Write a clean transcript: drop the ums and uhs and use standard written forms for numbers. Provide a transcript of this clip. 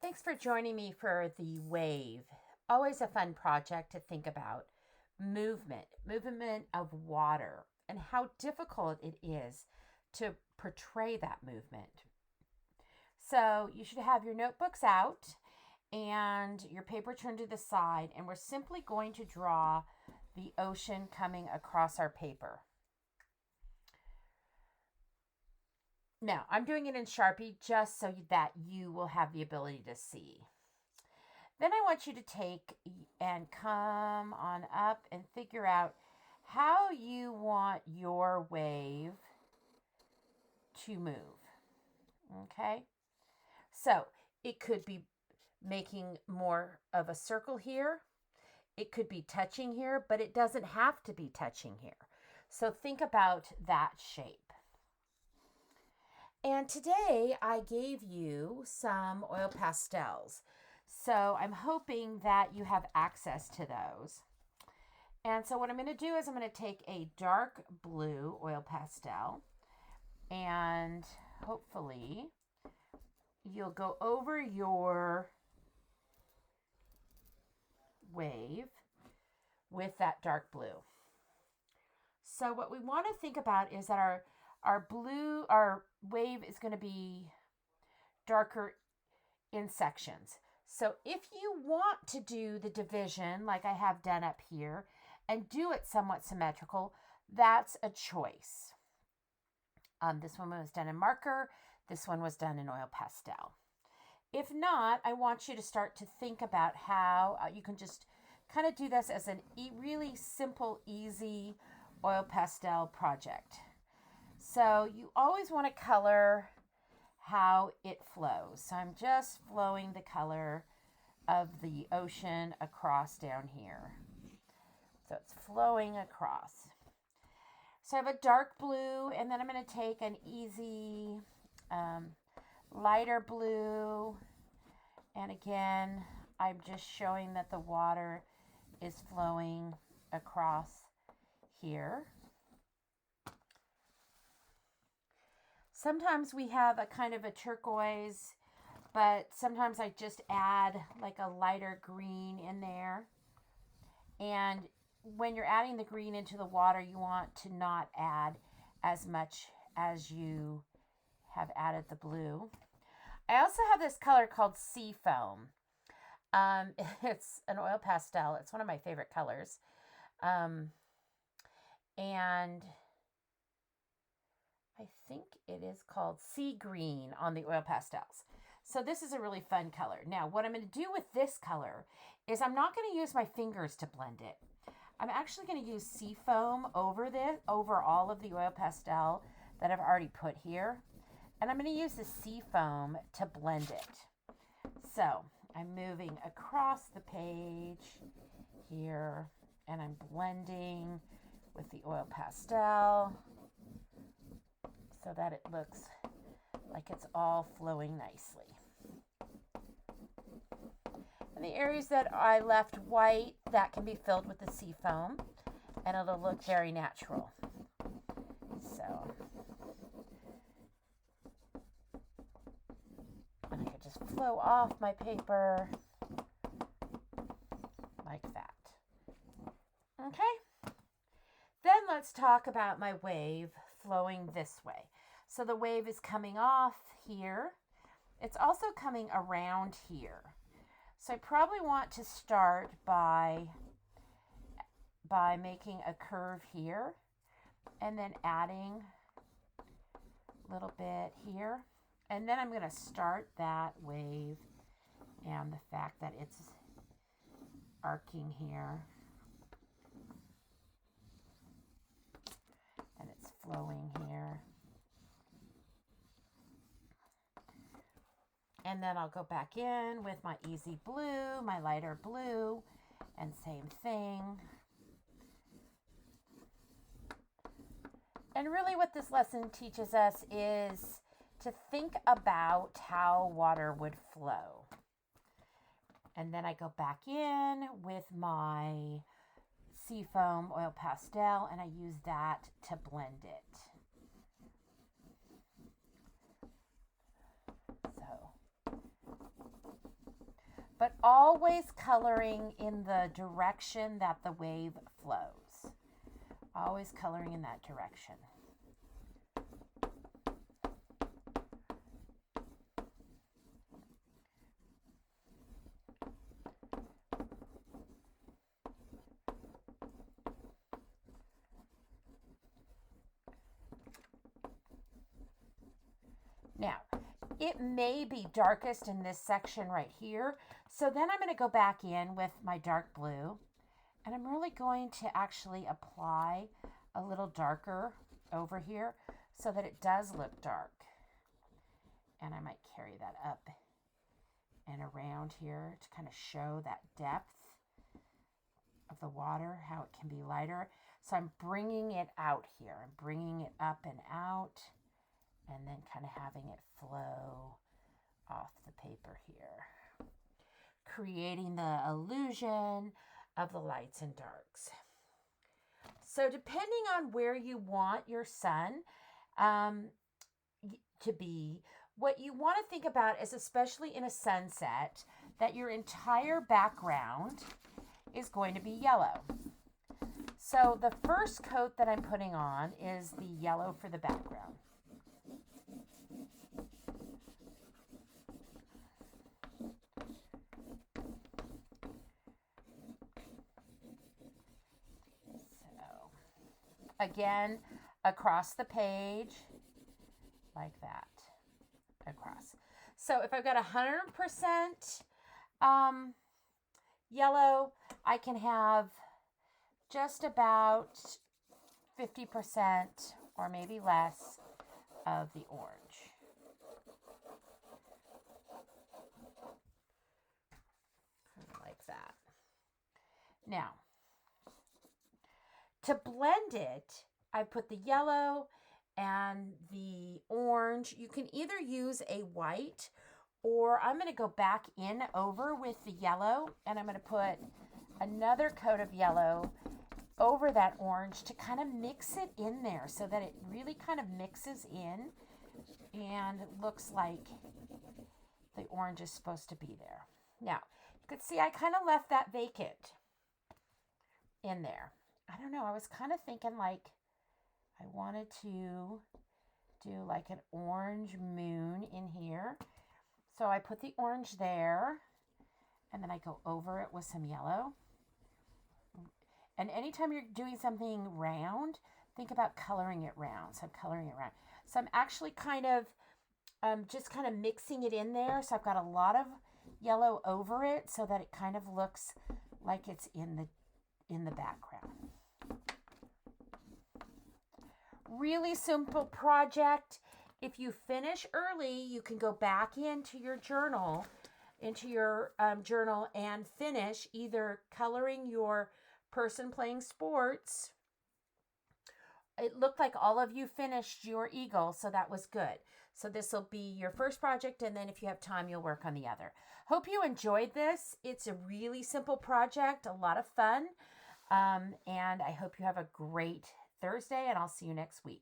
Thanks for joining me for the wave. Always a fun project to think about. Movement of water, and how difficult it is to portray that movement. So, you should have your notebooks out and your paper turned to the side, and we're simply going to draw the ocean coming across our paper. Now, I'm doing it in Sharpie just so that you will have the ability to see. Then I want you to take and come on up and figure out how you want your wave to move. Okay? So it could be making more of a circle here. It could be touching here, but it doesn't have to be touching here. So think about that shape. And today I gave you some oil pastels. So I'm hoping that you have access to those. And so what I'm going to do is I'm going to take a dark blue oil pastel, and hopefully you'll go over your wave with that dark blue. So what we want to think about is that our wave is going to be darker in sections. So if you want to do the division like I have done up here and do it somewhat symmetrical, that's a choice. This one was done in marker. This one was done in oil pastel. If not, I want you to start to think about how you can just kind of do this as a really simple, easy oil pastel project. So you always want to color how it flows. So I'm just flowing the color of the ocean across down here. So it's flowing across. So I have a dark blue, and then I'm going to take an easy lighter blue. And again, I'm just showing that the water is flowing across here. Sometimes we have a kind of a turquoise, but sometimes I just add like a lighter green in there. And when you're adding the green into the water, you want to not add as much as you have added the blue. I also have this color called Sea Foam. It's an oil pastel. It's one of my favorite colors. And I think it is called Sea Green on the oil pastels. So this is a really fun color. Now, what I'm going to do with this color is I'm not going to use my fingers to blend it. I'm actually going to use Sea Foam over all of the oil pastel that I've already put here. And I'm going to use the Sea Foam to blend it. So I'm moving across the page here, and I'm blending with the oil pastel so that it looks like it's all flowing nicely. And the areas that I left white, that can be filled with the Sea Foam, and it'll look very natural. So, and I can just flow off my paper like that. Okay? Then let's talk about my wave flowing this way. So the wave is coming off here. It's also coming around here. So I probably want to start by making a curve here and then adding a little bit here. And then I'm going to start that wave and the fact that it's arcing here and it's flowing here. And then I'll go back in with my easy blue, my lighter blue, and same thing. And really what this lesson teaches us is to think about how water would flow. And then I go back in with my Sea Foam oil pastel, and I use that to blend it. So but always coloring in the direction that the wave flows. Always coloring in that direction. Now, it may be darkest in this section right here. So then I'm going to go back in with my dark blue, and I'm really going to actually apply a little darker over here so that it does look dark. And I might carry that up and around here to kind of show that depth of the water, how it can be lighter. So I'm bringing it out here. I'm bringing it up and out, and then kind of having it flow off the paper here, creating the illusion of the lights and darks. So depending on where you want your sun to be, what you want to think about is, especially in a sunset, that your entire background is going to be yellow. So the first coat that I'm putting on is the yellow for the background. Again, across the page, like that, across. So if I've got 100% yellow, I can have just about 50% or maybe less of the orange. Like that. Now, to blend it, I put the yellow and the orange. You can either use a white, or I'm going to go back in over with the yellow, and I'm going to put another coat of yellow over that orange to kind of mix it in there so that it really kind of mixes in and it looks like the orange is supposed to be there. Now, you can see I kind of left that vacant in there. I don't know, I was kind of thinking like I wanted to do like an orange moon in here. So I put the orange there, and then I go over it with some yellow. And anytime you're doing something round, think about coloring it round. So I'm coloring it round. So I'm actually kind of just kind of mixing it in there. So I've got a lot of yellow over it so that it kind of looks like it's in the background. Really simple project. If you finish early, you can go back into your journal, and finish either coloring your person playing sports. It looked like all of you finished your eagle, so that was good. So this will be your first project, and then if you have time, you'll work on the other. Hope you enjoyed this. It's a really simple project, a lot of fun, and I hope you have a great Thursday, and I'll see you next week.